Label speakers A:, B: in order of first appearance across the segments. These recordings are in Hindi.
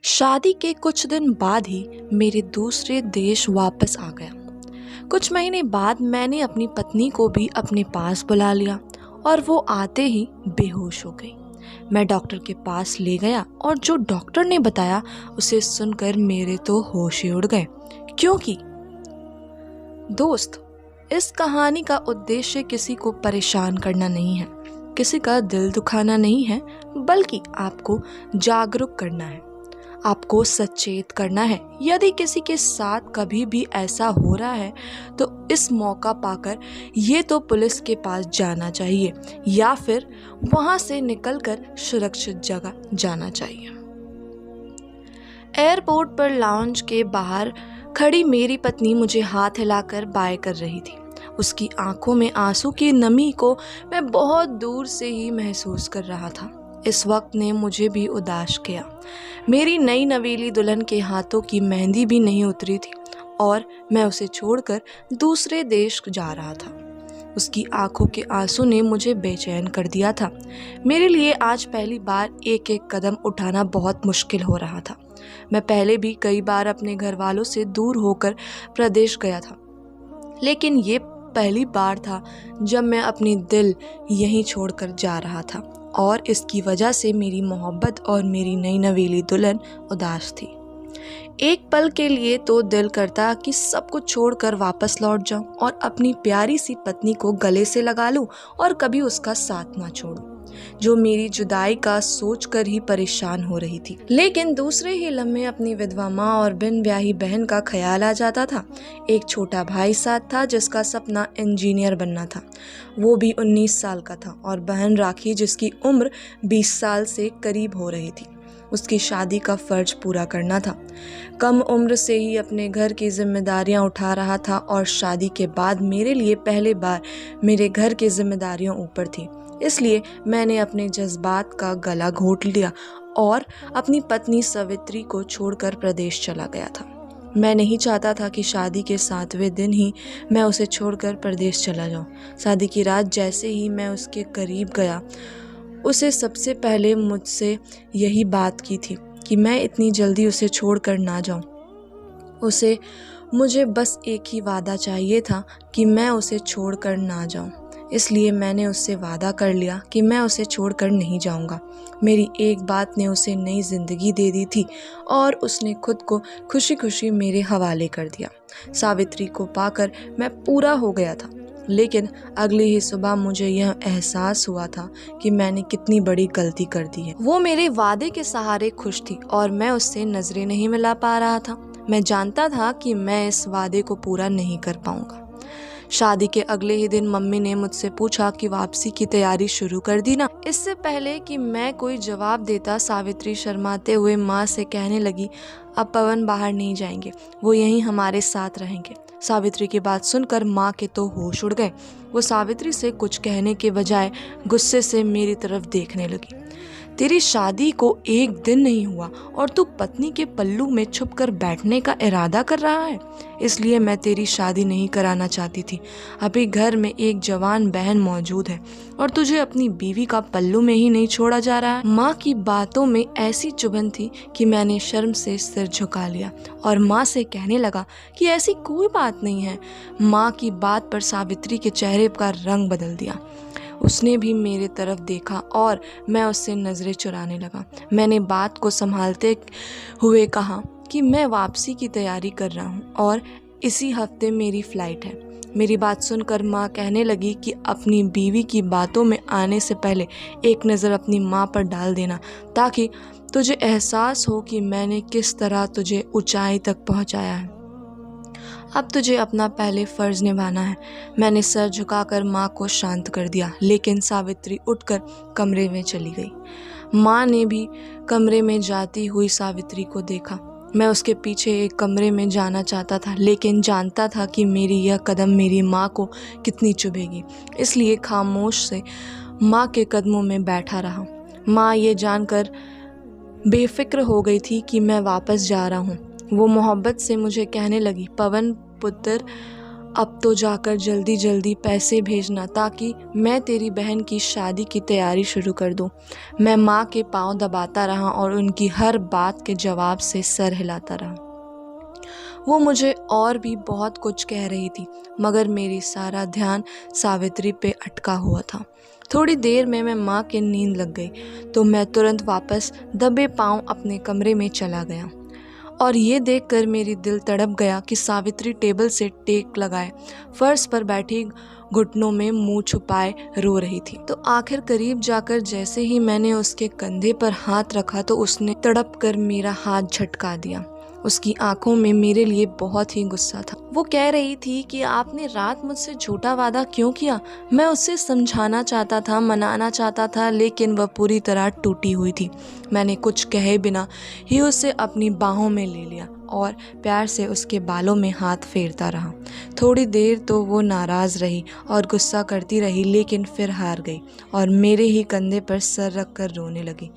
A: शादी के कुछ दिन बाद ही मेरे दूसरे देश वापस आ गया। कुछ महीने बाद मैंने अपनी पत्नी को भी अपने पास बुला लिया और वो आते ही बेहोश हो गई। मैं डॉक्टर के पास ले गया और जो डॉक्टर ने बताया उसे सुनकर मेरे तो होश ही उड़ गए। क्योंकि दोस्त, इस कहानी का उद्देश्य किसी को परेशान करना नहीं है, किसी का दिल दुखाना नहीं है, बल्कि आपको जागरूक करना है, आपको सचेत करना है। यदि किसी के साथ कभी भी ऐसा हो रहा है तो इस मौका पाकर ये तो पुलिस के पास जाना चाहिए या फिर वहां से निकलकर सुरक्षित जगह जाना चाहिए। एयरपोर्ट पर लाउंज के बाहर खड़ी मेरी पत्नी मुझे हाथ हिलाकर बाय कर रही थी। उसकी आंखों में आंसू की नमी को मैं बहुत दूर से ही महसूस कर रहा था। इस वक्त ने मुझे भी उदास किया। मेरी नई नवेली दुल्हन के हाथों की मेहंदी भी नहीं उतरी थी और मैं उसे छोड़कर दूसरे देश जा रहा था। उसकी आंखों के आंसू ने मुझे बेचैन कर दिया था। मेरे लिए आज पहली बार एक एक कदम उठाना बहुत मुश्किल हो रहा था। मैं पहले भी कई बार अपने घर वालों से दूर होकर प्रदेश गया था, लेकिन ये पहली बार था जब मैं अपनी दिल यहीं छोड़कर जा रहा था और इसकी वजह से मेरी मोहब्बत और मेरी नई नवेली दुल्हन उदास थी। एक पल के लिए तो दिल करता कि सब कुछ छोड़कर वापस लौट जाऊं और अपनी प्यारी सी पत्नी को गले से लगा लूं और कभी उसका साथ ना छोड़ूं, जो मेरी जुदाई का सोचकर ही परेशान हो रही थी। लेकिन दूसरे ही लम्हे अपनी विधवा माँ और बिन ब्याही बहन का ख्याल आ जाता था। एक छोटा भाई साथ था जिसका सपना इंजीनियर बनना था, वो भी 19 साल का था, और बहन राखी जिसकी उम्र 20 साल से करीब हो रही थी। उसकी शादी का फर्ज पूरा करना था। कम उम्र से ही अपने घर की जिम्मेदारियां उठा रहा था और शादी के बाद मेरे लिए पहली बार मेरे घर की जिम्मेदारियां ऊपर थी। इसलिए मैंने अपने जज्बात का गला घोट लिया और अपनी पत्नी सावित्री को छोड़कर प्रदेश चला गया था। मैं नहीं चाहता था कि शादी के 7वें दिन ही मैं उसे छोड़कर प्रदेश चला जाऊं। शादी की रात जैसे ही मैं उसके करीब गया, उसे सबसे पहले मुझसे यही बात की थी कि मैं इतनी जल्दी उसे छोड़कर ना जाऊं। मुझे बस एक ही वादा चाहिए था कि मैं उसे छोड़कर ना जाऊं। इसलिए मैंने उससे वादा कर लिया कि मैं उसे छोड़कर नहीं जाऊंगा। मेरी एक बात ने उसे नई जिंदगी दे दी थी और उसने खुद को खुशी खुशी मेरे हवाले कर दिया। सावित्री को पाकर मैं पूरा हो गया था, लेकिन अगली ही सुबह मुझे यह एहसास हुआ था कि मैंने कितनी बड़ी गलती कर दी है। वो मेरे वादे के सहारे खुश थी और मैं उससे नजरें नहीं मिला पा रहा था। मैं जानता था कि मैं इस वादे को पूरा नहीं कर पाऊंगा। शादी के अगले ही दिन मम्मी ने मुझसे पूछा कि वापसी की तैयारी शुरू कर दी ना। इससे पहले कि मैं कोई जवाब देता, सावित्री शर्माते हुए माँ से कहने लगी, अब पवन बाहर नहीं जाएंगे, वो यहीं हमारे साथ रहेंगे। सावित्री की बात सुनकर माँ के तो होश उड़ गए। वो सावित्री से कुछ कहने के बजाय गुस्से से मेरी तरफ देखने लगी। तेरी शादी को एक दिन नहीं हुआ और तू पत्नी के पल्लू में छुपकर बैठने का इरादा कर रहा है। इसलिए मैं तेरी शादी नहीं कराना चाहती थी। अभी घर में एक जवान बहन मौजूद है और तुझे अपनी बीवी का पल्लू में ही नहीं छोड़ा जा रहा है। माँ की बातों में ऐसी चुभन थी कि मैंने शर्म से सिर झुका लिया और माँ से कहने लगा कि ऐसी कोई बात नहीं है। माँ की बात पर सावित्री के चेहरे का रंग बदल दिया। उसने भी मेरे तरफ देखा और मैं उससे नजरें चुराने लगा। मैंने बात को संभालते हुए कहा कि मैं वापसी की तैयारी कर रहा हूँ और इसी हफ्ते मेरी फ्लाइट है। मेरी बात सुनकर माँ कहने लगी कि अपनी बीवी की बातों में आने से पहले एक नज़र अपनी माँ पर डाल देना, ताकि तुझे एहसास हो कि मैंने किस तरह तुझे ऊंचाई तक पहुँचाया है। अब तुझे अपना पहले फर्ज निभाना है। मैंने सर झुकाकर माँ को शांत कर दिया, लेकिन सावित्री उठकर कमरे में चली गई। माँ ने भी कमरे में जाती हुई सावित्री को देखा। मैं उसके पीछे एक कमरे में जाना चाहता था, लेकिन जानता था कि मेरी यह कदम मेरी माँ को कितनी चुभेगी, इसलिए खामोश से माँ के कदमों में बैठा रहा। माँ ये जानकर बेफिक्र हो गई थी कि मैं वापस जा रहा हूँ। वो मोहब्बत से मुझे कहने लगी, पवन पुत्र, अब तो जाकर जल्दी जल्दी पैसे भेजना ताकि मैं तेरी बहन की शादी की तैयारी शुरू कर दूं। मैं माँ के पांव दबाता रहा और उनकी हर बात के जवाब से सर हिलाता रहा। वो मुझे और भी बहुत कुछ कह रही थी, मगर मेरी सारा ध्यान सावित्री पे अटका हुआ था। थोड़ी देर में मैं माँ के नींद लग गई तो मैं तुरंत वापस दबे पांव अपने कमरे में चला गया और ये देखकर मेरी दिल तड़प गया कि सावित्री टेबल से टेक लगाए फर्श पर बैठी घुटनों में मुंह छुपाए रो रही थी। तो आखिर करीब जाकर जैसे ही मैंने उसके कंधे पर हाथ रखा तो उसने तड़प कर मेरा हाथ झटका दिया। उसकी आंखों में मेरे लिए बहुत ही गुस्सा था। वो कह रही थी कि आपने रात मुझसे झूठा वादा क्यों किया। मैं उससे समझाना चाहता था, मनाना चाहता था, लेकिन वह पूरी तरह टूटी हुई थी। मैंने कुछ कहे बिना ही उसे अपनी बाहों में ले लिया और प्यार से उसके बालों में हाथ फेरता रहा। थोड़ी देर तो वो नाराज़ रही और गुस्सा करती रही, लेकिन फिर हार गई और मेरे ही कंधे पर सर रख कर रोने लगी।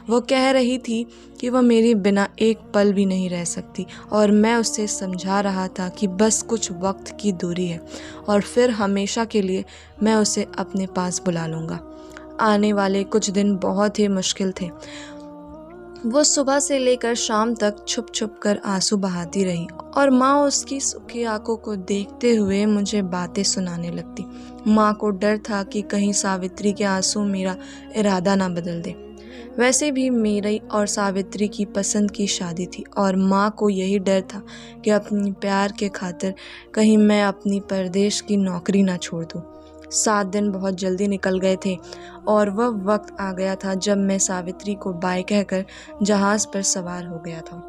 A: वो कह रही थी कि वह मेरे बिना एक पल भी नहीं रह सकती और मैं उसे समझा रहा था कि बस कुछ वक्त की दूरी है और फिर हमेशा के लिए मैं उसे अपने पास बुला लूँगा। आने वाले कुछ दिन बहुत ही मुश्किल थे। वो सुबह से लेकर शाम तक छुप छुप कर आंसू बहाती रही और माँ उसकी सूखी आंखों को देखते हुए मुझे बातें सुनाने लगती। माँ को डर था कि कहीं सावित्री के आंसू मेरा इरादा ना बदल दे। वैसे भी मेरी और सावित्री की पसंद की शादी थी और माँ को यही डर था कि अपनी प्यार के खातिर कहीं मैं अपनी परदेश की नौकरी ना छोड़ दूँ। 7 दिन बहुत जल्दी निकल गए थे और वह वक्त आ गया था जब मैं सावित्री को बाय कहकर जहाज़ पर सवार हो गया था।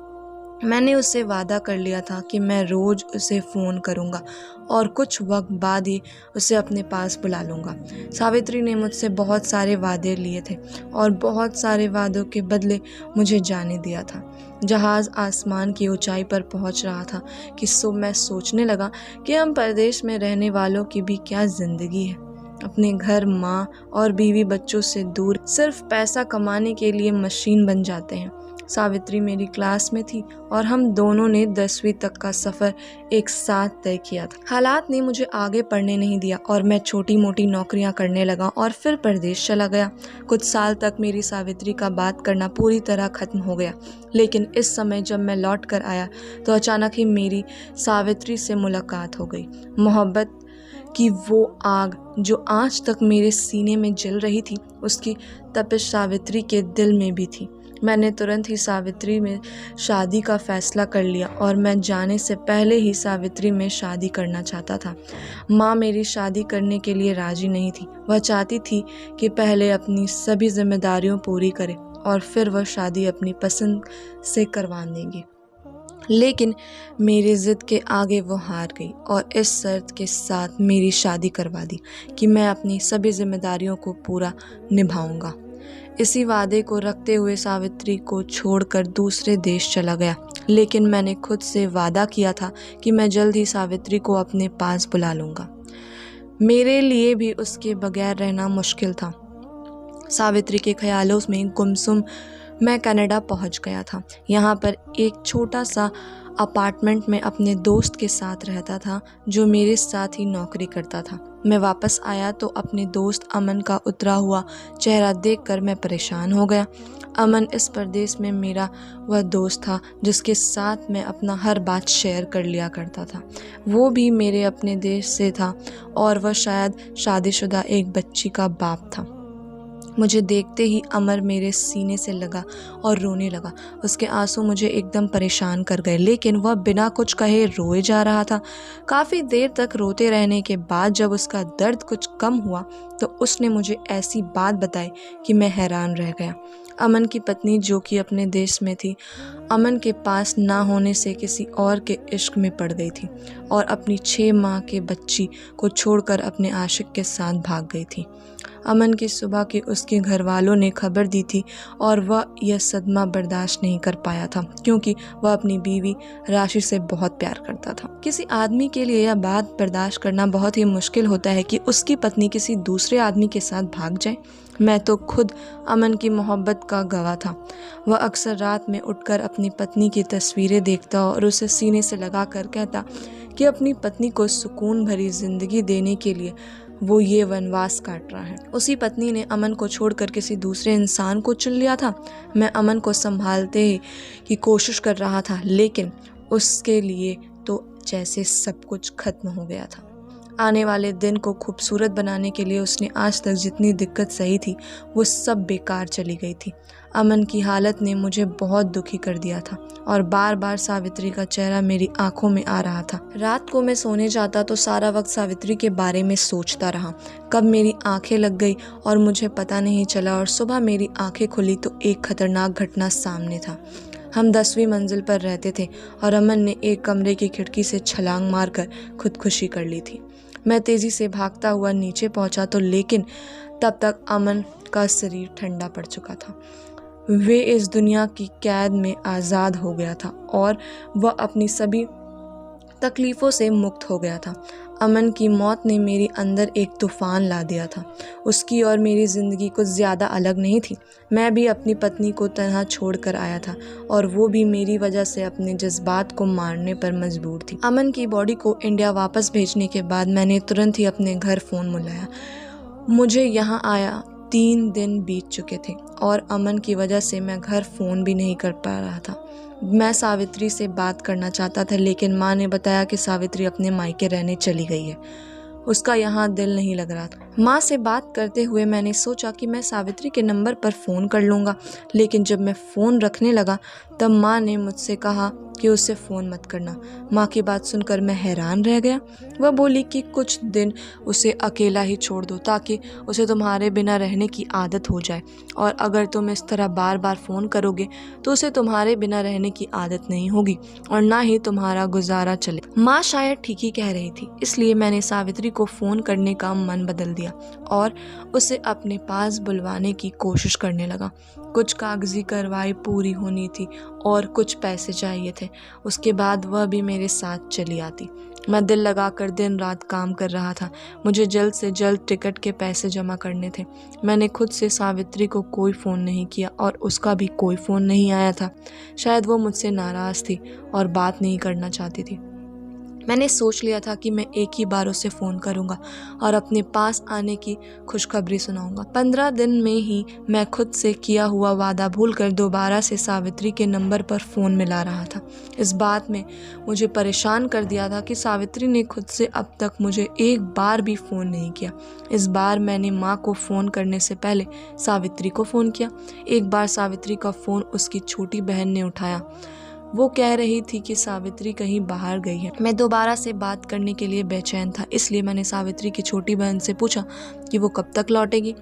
A: मैंने उससे वादा कर लिया था कि मैं रोज़ उसे फ़ोन करूँगा और कुछ वक्त बाद ही उसे अपने पास बुला लूँगा। सावित्री ने मुझसे बहुत सारे वादे लिए थे और बहुत सारे वादों के बदले मुझे जाने दिया था। जहाज़ आसमान की ऊंचाई पर पहुंच रहा था कि मैं सोचने लगा कि हम परदेश में रहने वालों की भी क्या ज़िंदगी है। अपने घर, माँ और बीवी बच्चों से दूर सिर्फ पैसा कमाने के लिए मशीन बन जाते हैं। सावित्री मेरी क्लास में थी और हम दोनों ने 10वीं तक का सफ़र एक साथ तय किया था। हालात ने मुझे आगे पढ़ने नहीं दिया और मैं छोटी मोटी नौकरियां करने लगा और फिर परदेश चला गया। कुछ साल तक मेरी सावित्री का बात करना पूरी तरह ख़त्म हो गया, लेकिन इस समय जब मैं लौट कर आया तो अचानक ही मेरी सावित्री से मुलाकात हो गई। मोहब्बत कि वो आग जो आज तक मेरे सीने में जल रही थी, उसकी तपिश सावित्री के दिल में भी थी। मैंने तुरंत ही सावित्री में शादी का फ़ैसला कर लिया और मैं जाने से पहले ही सावित्री में शादी करना चाहता था। माँ मेरी शादी करने के लिए राज़ी नहीं थी। वह चाहती थी कि पहले अपनी सभी जिम्मेदारियों पूरी करे और फिर वह शादी अपनी पसंद से करवा देंगी। लेकिन मेरी ज़िद के आगे वो हार गई और इस शर्त के साथ मेरी शादी करवा दी कि मैं अपनी सभी जिम्मेदारियों को पूरा निभाऊंगा। इसी वादे को रखते हुए सावित्री को छोड़कर दूसरे देश चला गया, लेकिन मैंने खुद से वादा किया था कि मैं जल्द ही सावित्री को अपने पास बुला लूँगा। मेरे लिए भी उसके बगैर रहना मुश्किल था। सावित्री के ख्यालों में गुमसुम मैं कनाडा पहुंच गया था। यहाँ पर एक छोटा सा अपार्टमेंट में अपने दोस्त के साथ रहता था जो मेरे साथ ही नौकरी करता था। मैं वापस आया तो अपने दोस्त अमन का उतरा हुआ चेहरा देखकर मैं परेशान हो गया। अमन इस परदेश में मेरा वह दोस्त था जिसके साथ मैं अपना हर बात शेयर कर लिया करता था। वो भी मेरे अपने देश से था और वह शायद शादीशुदा एक बच्ची का बाप था। मुझे देखते ही अमर मेरे सीने से लगा और रोने लगा। उसके आंसू मुझे एकदम परेशान कर गए, लेकिन वह बिना कुछ कहे रोए जा रहा था। काफ़ी देर तक रोते रहने के बाद जब उसका दर्द कुछ कम हुआ तो उसने मुझे ऐसी बात बताई कि मैं हैरान रह गया। अमन की पत्नी जो कि अपने देश में थी, अमन के पास ना होने से किसी और के इश्क में पड़ गई थी और अपनी 6 माह के बच्ची को छोड़कर अपने आशिक के साथ भाग गई थी। अमन की सुबह की उसके घर वालों ने खबर दी थी और वह यह सदमा बर्दाश्त नहीं कर पाया था क्योंकि वह अपनी बीवी राशि से बहुत प्यार करता था। किसी आदमी के लिए यह बात बर्दाश्त करना बहुत ही मुश्किल होता है कि उसकी पत्नी किसी दूसरे आदमी के साथ भाग जाए। मैं तो खुद अमन की मोहब्बत का गवाह था। वह अक्सर रात में उठकर अपनी पत्नी की तस्वीरें देखता और उसे सीने से लगा कर कहता कि अपनी पत्नी को सुकून भरी जिंदगी देने के लिए वो ये वनवास काट रहा है। उसी पत्नी ने अमन को छोड़कर किसी दूसरे इंसान को चुन लिया था। मैं अमन को संभालते की कोशिश कर रहा था, लेकिन उसके लिए तो जैसे सब कुछ खत्म हो गया था। आने वाले दिन को खूबसूरत बनाने के लिए उसने आज तक जितनी दिक्कत सही थी वो सब बेकार चली गई थी। अमन की हालत ने मुझे बहुत दुखी कर दिया था और बार बार सावित्री का चेहरा मेरी आंखों में आ रहा था। रात को मैं सोने जाता तो सारा वक्त सावित्री के बारे में सोचता रहा। कब मेरी आंखें लग गई और मुझे पता नहीं चला, और सुबह मेरी आंखें खुली तो एक खतरनाक घटना सामने था। हम 10वीं मंजिल पर रहते थे और अमन ने एक कमरे की खिड़की से छलांग मारकर खुदकुशी कर ली थी। मैं तेज़ी से भागता हुआ नीचे पहुंचा तो लेकिन तब तक अमन का शरीर ठंडा पड़ चुका था। वे इस दुनिया की कैद में आज़ाद हो गया था और वह अपनी सभी तकलीफ़ों से मुक्त हो गया था। अमन की मौत ने मेरे अंदर एक तूफ़ान ला दिया था। उसकी और मेरी ज़िंदगी कुछ ज़्यादा अलग नहीं थी। मैं भी अपनी पत्नी को तन्हा छोड़ कर आया था और वो भी मेरी वजह से अपने जज्बात को मारने पर मजबूर थी। अमन की बॉडी को इंडिया वापस भेजने के बाद मैंने तुरंत ही अपने घर फ़ोन मिलाया। मुझे यहाँ आया 3 दिन बीत चुके थे और अमन की वजह से मैं घर फ़ोन भी नहीं कर पा रहा था। मैं सावित्री से बात करना चाहता था, लेकिन माँ ने बताया कि सावित्री अपने मायके रहने चली गई है। उसका यहाँ दिल नहीं लग रहा था। माँ से बात करते हुए मैंने सोचा कि मैं सावित्री के नंबर पर फ़ोन कर लूँगा, लेकिन जब मैं फ़ोन रखने लगा तब माँ ने मुझसे कहा कि उससे फ़ोन मत करना। माँ की बात सुनकर मैं हैरान रह गया। वह बोली कि कुछ दिन उसे अकेला ही छोड़ दो ताकि उसे तुम्हारे बिना रहने की आदत हो जाए, और अगर तुम इस तरह बार बार फ़ोन करोगे तो उसे तुम्हारे बिना रहने की आदत नहीं होगी और ना ही तुम्हारा गुजारा चले। माँ शायद ठीक ही कह रही थी, इसलिए मैंने सावित्री को फ़ोन करने का मन बदल दिया और उसे अपने पास बुलवाने की कोशिश करने लगा। कुछ कागजी कार्रवाई पूरी होनी थी और कुछ पैसे चाहिए थे। उसके बाद वह भी मेरे साथ चली आती। मैं दिल लगाकर दिन रात काम कर रहा था। मुझे जल्द से जल्द टिकट के पैसे जमा करने थे। मैंने खुद से सावित्री को कोई फ़ोन नहीं किया और उसका भी कोई फ़ोन नहीं आया था। शायद वो मुझसे नाराज़ थी और बात नहीं करना चाहती थी। मैंने सोच लिया था कि मैं एक ही बार उसे फ़ोन करूंगा और अपने पास आने की खुशखबरी सुनाऊंगा। 15 दिन में ही मैं खुद से किया हुआ वादा भूलकर दोबारा से सावित्री के नंबर पर फ़ोन मिला रहा था। इस बात में मुझे परेशान कर दिया था कि सावित्री ने खुद से अब तक मुझे एक बार भी फ़ोन नहीं किया। इस बार मैंने माँ को फ़ोन करने से पहले सावित्री को फ़ोन किया। एक बार सावित्री का फ़ोन उसकी छोटी बहन ने उठाया। वो कह रही थी कि सावित्री कहीं बाहर गई है। मैं दोबारा से बात करने के लिए बेचैन था, इसलिए मैंने सावित्री की छोटी बहन से पूछा कि वो कब तक लौटेगी,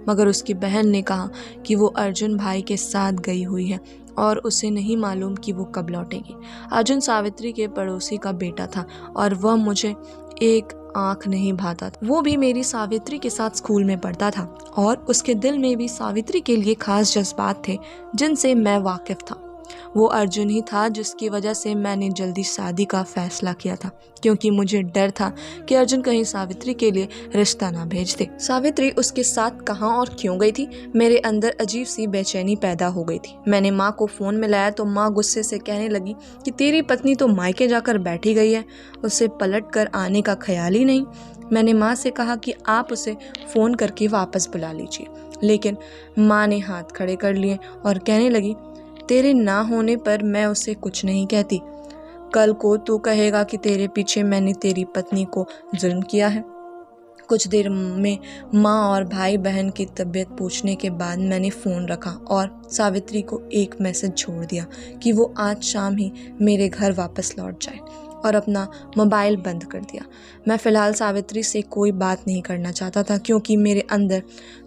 A: मगर उसकी बहन ने कहा कि वो अर्जुन भाई के साथ गई हुई है और उसे नहीं मालूम कि वो कब लौटेगी। अर्जुन सावित्री के पड़ोसी का बेटा था और वह मुझे एक आँख नहीं भाता था। वो भी मेरी सावित्री के साथ स्कूल में पढ़ता था और उसके दिल में भी सावित्री के लिए खास जज्बात थे जिनसे मैं वाकिफ था। वो अर्जुन ही था जिसकी वजह से मैंने जल्दी शादी का फैसला किया था, क्योंकि मुझे डर था कि अर्जुन कहीं सावित्री के लिए रिश्ता ना भेज दे। सावित्री उसके साथ कहाँ और क्यों गई थी, मेरे अंदर अजीब सी बेचैनी पैदा हो गई थी। मैंने माँ को फ़ोन मिलाया तो माँ गुस्से से कहने लगी कि तेरी पत्नी तो मायके जाकर बैठी गई है, उसे पलट कर आने का ख्याल ही नहीं। मैंने माँ से कहा कि आप उसे फ़ोन करके वापस बुला लीजिए, लेकिन माँ ने हाथ खड़े कर लिए और कहने लगी, तेरे ना होने पर मैं उसे कुछ नहीं कहती। कल को तू कहेगा कि तेरे पीछे मैंने तेरी पत्नी को जुल्म किया है। कुछ देर में माँ और भाई बहन की तबीयत पूछने के बाद मैंने फ़ोन रखा और सावित्री को एक मैसेज छोड़ दिया कि वो आज शाम ही मेरे घर वापस लौट जाए, और अपना मोबाइल बंद कर दिया। मैं फ़िलहाल सावित्री से कोई बात नहीं करना चाहता था, क्योंकि मेरे अंदर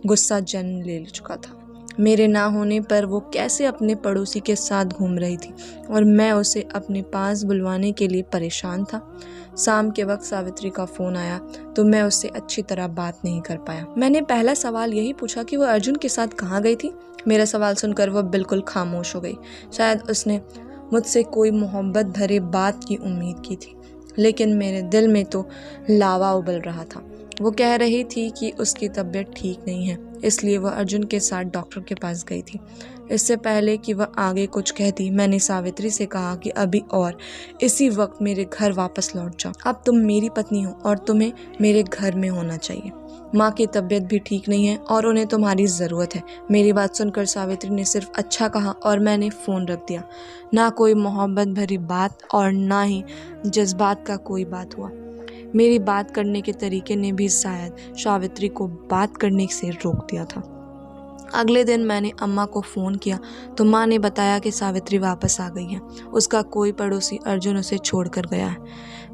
A: गुस्सा जन्म ले चुका था। मेरे ना होने पर वो कैसे अपने पड़ोसी के साथ घूम रही थी और मैं उसे अपने पास बुलवाने के लिए परेशान था। शाम के वक्त सावित्री का फ़ोन आया तो मैं उससे अच्छी तरह बात नहीं कर पाया। मैंने पहला सवाल यही पूछा कि वह अर्जुन के साथ कहाँ गई थी। मेरा सवाल सुनकर वह बिल्कुल खामोश हो गई। शायद उसने मुझसे कोई मोहब्बत भरे बात की उम्मीद की थी, लेकिन मेरे दिल में तो लावा उबल रहा था। वो कह रही थी कि उसकी तबीयत ठीक नहीं है, इसलिए वह अर्जुन के साथ डॉक्टर के पास गई थी। इससे पहले कि वह आगे कुछ कहती, मैंने सावित्री से कहा कि अभी और इसी वक्त मेरे घर वापस लौट जाओ। अब तुम मेरी पत्नी हो और तुम्हें मेरे घर में होना चाहिए। माँ की तबीयत भी ठीक नहीं है और उन्हें तुम्हारी ज़रूरत है। मेरी बात सुनकर सावित्री ने सिर्फ अच्छा कहा और मैंने फ़ोन रख दिया। ना कोई मोहब्बत भरी बात और ना ही जज्बात का कोई बात हुआ। मेरी बात करने के तरीके ने भी शायद सावित्री को बात करने से रोक दिया था। अगले दिन मैंने अम्मा को फ़ोन किया तो माँ ने बताया कि सावित्री वापस आ गई है। उसका कोई पड़ोसी अर्जुन उसे छोड़कर गया है।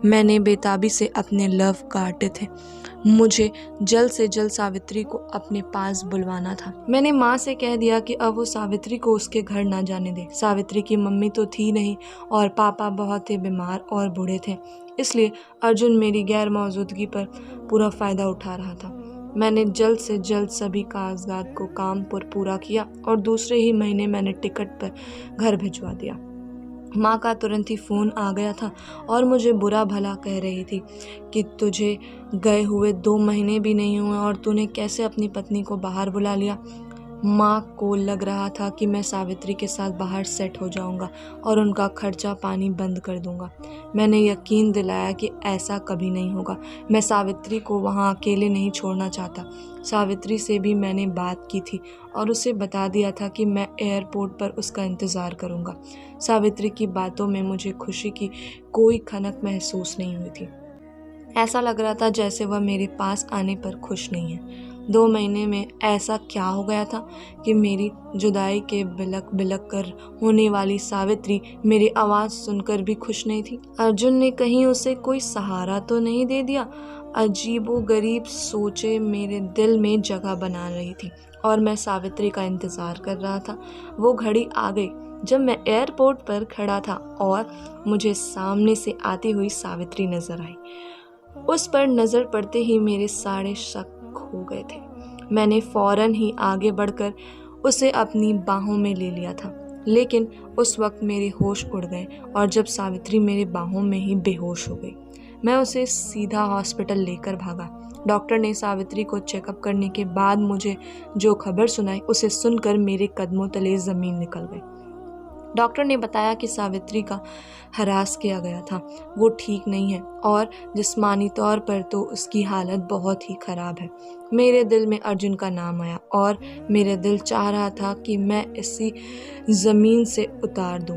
A: मैंने बेताबी से अपने लव काटे थे। मुझे जल्द से जल्द सावित्री को अपने पास बुलवाना था। मैंने माँ से कह दिया कि अब वो सावित्री को उसके घर ना जाने दे। सावित्री की मम्मी तो थी नहीं और पापा बहुत ही बीमार और बूढ़े थे, इसलिए अर्जुन मेरी गैर मौजूदगी पर पूरा फ़ायदा उठा रहा था। मैंने जल्द से जल्द सभी कागजात को काम पर पूरा किया और दूसरे ही महीने मैंने टिकट पर घर भिजवा दिया। माँ का तुरंत ही फ़ोन आ गया था और मुझे बुरा भला कह रही थी कि तुझे गए हुए 2 महीने भी नहीं हुए और तूने कैसे अपनी पत्नी को बाहर बुला लिया। माँ को लग रहा था कि मैं सावित्री के साथ बाहर सेट हो जाऊंगा और उनका खर्चा पानी बंद कर दूंगा। मैंने यकीन दिलाया कि ऐसा कभी नहीं होगा। मैं सावित्री को वहाँ अकेले नहीं छोड़ना चाहता। सावित्री से भी मैंने बात की थी और उसे बता दिया था कि मैं एयरपोर्ट पर उसका इंतज़ार करूँगा। सावित्री की बातों में मुझे खुशी की कोई खनक महसूस नहीं हुई थी। ऐसा लग रहा था जैसे वह मेरे पास आने पर खुश नहीं है। 2 महीने में ऐसा क्या हो गया था कि मेरी जुदाई के बिलक बिलक कर होने वाली सावित्री मेरी आवाज़ सुनकर भी खुश नहीं थी। अर्जुन ने कहीं उसे कोई सहारा तो नहीं दे दिया। अजीबोगरीब सोचें मेरे दिल में जगह बना रही थी और मैं सावित्री का इंतज़ार कर रहा था। वो घड़ी आ गई जब मैं एयरपोर्ट पर खड़ा था और मुझे सामने से आती हुई सावित्री नजर आई। उस पर नज़र पड़ते ही मेरे सारे शक खो गए थे। मैंने फौरन ही आगे बढ़कर उसे अपनी बाहों में ले लिया था, लेकिन उस वक्त मेरे होश उड़ गए और जब सावित्री मेरे बाहों में ही बेहोश हो गई, मैं उसे सीधा हॉस्पिटल लेकर भागा। डॉक्टर ने सावित्री को चेकअप करने के बाद मुझे जो खबर सुनाई उसे सुनकर मेरे कदमों तले ज़मीन निकल गई। डॉक्टर ने बताया कि सावित्री का हरास किया गया था। वो ठीक नहीं है और जिस्मानी तौर पर तो उसकी हालत बहुत ही ख़राब है। मेरे दिल में अर्जुन का नाम आया और मेरे दिल चाह रहा था कि मैं इसी ज़मीन से उतार दूं।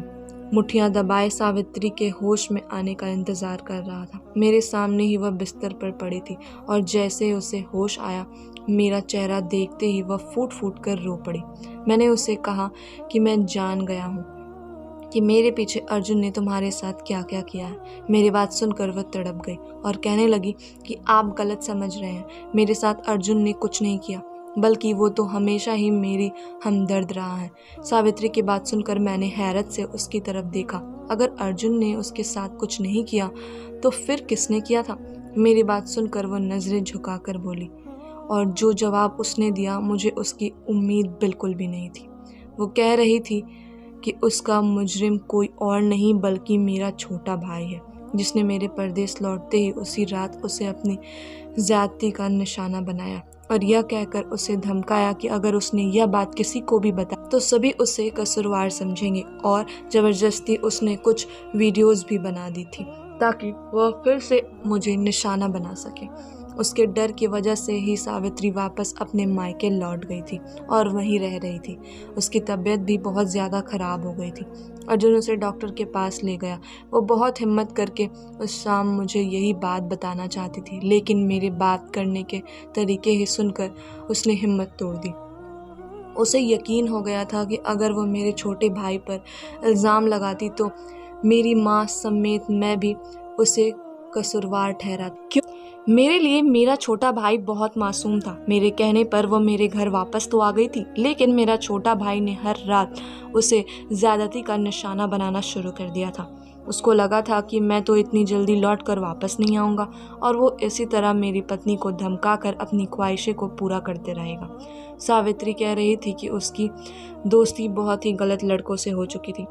A: मुट्ठियां दबाए सावित्री के होश में आने का इंतज़ार कर रहा था। मेरे सामने ही वह बिस्तर पर पड़ी थी और जैसे उसे होश आया, मेरा चेहरा देखते ही वह फूट फूट कर रो पड़ी। मैंने उसे कहा कि मैं जान गया हूँ कि मेरे पीछे अर्जुन ने तुम्हारे साथ क्या क्या किया है। मेरी बात सुनकर वह तड़प गई और कहने लगी कि आप गलत समझ रहे हैं। मेरे साथ अर्जुन ने कुछ नहीं किया, बल्कि वो तो हमेशा ही मेरी हमदर्द रहा है। सावित्री की बात सुनकर मैंने हैरत से उसकी तरफ देखा। अगर अर्जुन ने उसके साथ कुछ नहीं किया तो फिर किसने किया था? मेरी बात सुनकर वह नज़रें झुकाकर बोली और जो जवाब उसने दिया मुझे उसकी उम्मीद बिल्कुल भी नहीं थी। वो कह रही थी कि उसका मुजरिम कोई और नहीं बल्कि मेरा छोटा भाई है, जिसने मेरे परदेश लौटते ही उसी रात उसे अपनी ज़्यादती का निशाना बनाया और यह कहकर उसे धमकाया कि अगर उसने यह बात किसी को भी बताई तो सभी उसे कसूरवार समझेंगे। और ज़बरदस्ती उसने कुछ वीडियोस भी बना दी थी ताकि वह फिर से मुझे निशाना बना सके। उसके डर की वजह से ही सावित्री वापस अपने मायके लौट गई थी और वहीं रह रही थी। उसकी तबीयत भी बहुत ज़्यादा ख़राब हो गई थी। अर्जुन उसे डॉक्टर के पास ले गया। वो बहुत हिम्मत करके उस शाम मुझे यही बात बताना चाहती थी, लेकिन मेरे बात करने के तरीके ही सुनकर उसने हिम्मत तोड़ दी। उसे यकीन हो गया था कि अगर वो मेरे छोटे भाई पर इल्ज़ाम लगाती तो मेरी माँ समेत मैं भी उसे कसूरवार ठहरा। क्यों? मेरे लिए मेरा छोटा भाई बहुत मासूम था। मेरे कहने पर वो मेरे घर वापस तो आ गई थी, लेकिन मेरा छोटा भाई ने हर रात उसे ज़्यादती का निशाना बनाना शुरू कर दिया था। उसको लगा था कि मैं तो इतनी जल्दी लौट कर वापस नहीं आऊँगा और वो इसी तरह मेरी पत्नी को धमका कर अपनी ख्वाहिशें को पूरा करते रहेगा। सावित्री कह रही थी कि उसकी दोस्ती बहुत ही गलत लड़कों से हो चुकी थी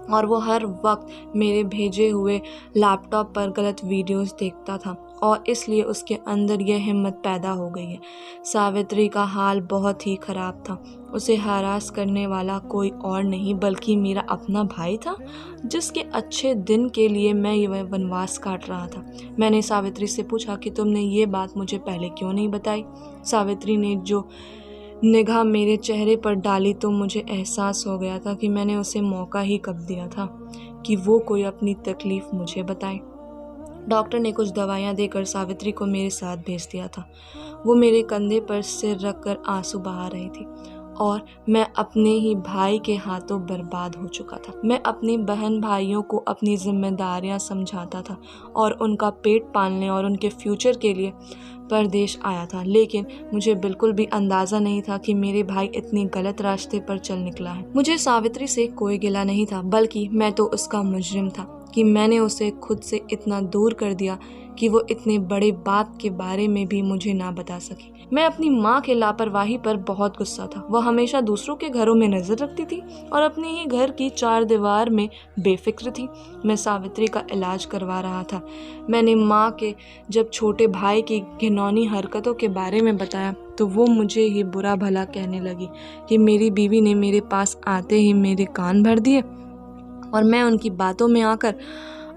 A: और वो हर वक्त मेरे भेजे हुए लैपटॉप पर गलत वीडियोस देखता था और इसलिए उसके अंदर यह हिम्मत पैदा हो गई है। सावित्री का हाल बहुत ही खराब था। उसे हरास करने वाला कोई और नहीं बल्कि मेरा अपना भाई था, जिसके अच्छे दिन के लिए मैं यह वनवास काट रहा था। मैंने सावित्री से पूछा कि तुमने ये बात मुझे पहले क्यों नहीं बताई। सावित्री ने जो निगाह मेरे चेहरे पर डाली तो मुझे एहसास हो गया था कि मैंने उसे मौका ही कब दिया था कि वो कोई अपनी तकलीफ़ मुझे बताए। डॉक्टर ने कुछ दवाइयाँ देकर सावित्री को मेरे साथ भेज दिया था। वो मेरे कंधे पर सिर रखकर आंसू बहा रही थी और मैं अपने ही भाई के हाथों बर्बाद हो चुका था। मैं अपनी बहन भाइयों को अपनी जिम्मेदारियां समझाता था और उनका पेट पालने और उनके फ्यूचर के लिए परदेश आया था, लेकिन मुझे बिल्कुल भी अंदाज़ा नहीं था कि मेरे भाई इतनी गलत रास्ते पर चल निकला है। मुझे सावित्री से कोई गिला नहीं था, बल्कि मैं तो उसका मुजरिम था कि मैंने उसे खुद से इतना दूर कर दिया कि वो इतने बड़े बात के बारे में भी मुझे ना बता सकी। मैं अपनी माँ के लापरवाही पर बहुत गुस्सा था। वह हमेशा दूसरों के घरों में नजर रखती थी और अपने ही घर की चार दीवार में बेफिक्र थी। मैं सावित्री का इलाज करवा रहा था। मैंने माँ के जब छोटे भाई की घिनौनी हरकतों के बारे में बताया तो वो मुझे ही बुरा भला कहने लगी कि मेरी बीवी ने मेरे पास आते ही मेरे कान भर दिए और मैं उनकी बातों में आकर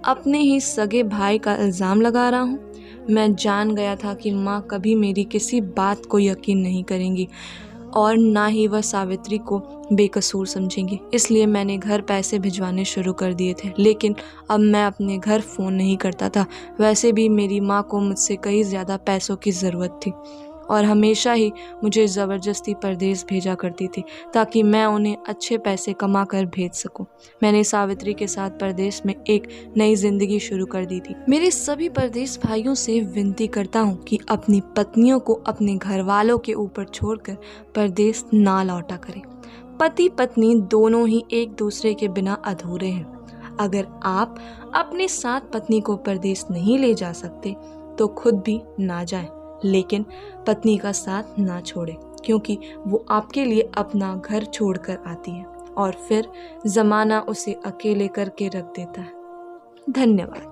A: अपने ही सगे भाई का इल्ज़ाम लगा रहा हूँ। मैं जान गया था कि माँ कभी मेरी किसी बात को यकीन नहीं करेंगी और ना ही वह सावित्री को बेकसूर समझेंगी। इसलिए मैंने घर पैसे भिजवाने शुरू कर दिए थे, लेकिन अब मैं अपने घर फ़ोन नहीं करता था। वैसे भी मेरी माँ को मुझसे कहीं ज़्यादा पैसों की ज़रूरत थी और हमेशा ही मुझे ज़बरदस्ती परदेश भेजा करती थी ताकि मैं उन्हें अच्छे पैसे कमा कर भेज सकूं। मैंने सावित्री के साथ परदेश में एक नई ज़िंदगी शुरू कर दी थी। मेरे सभी परदेश भाइयों से विनती करता हूं कि अपनी पत्नियों को अपने घर वालों के ऊपर छोड़कर परदेश ना लौटा करें। पति पत्नी दोनों ही एक दूसरे के बिना अधूरे हैं। अगर आप अपने साथ पत्नी को परदेश नहीं ले जा सकते तो खुद भी ना जाएं, लेकिन पत्नी का साथ ना छोड़े, क्योंकि वो आपके लिए अपना घर छोड़कर आती है और फिर ज़माना उसे अकेले करके रख देता है। धन्यवाद।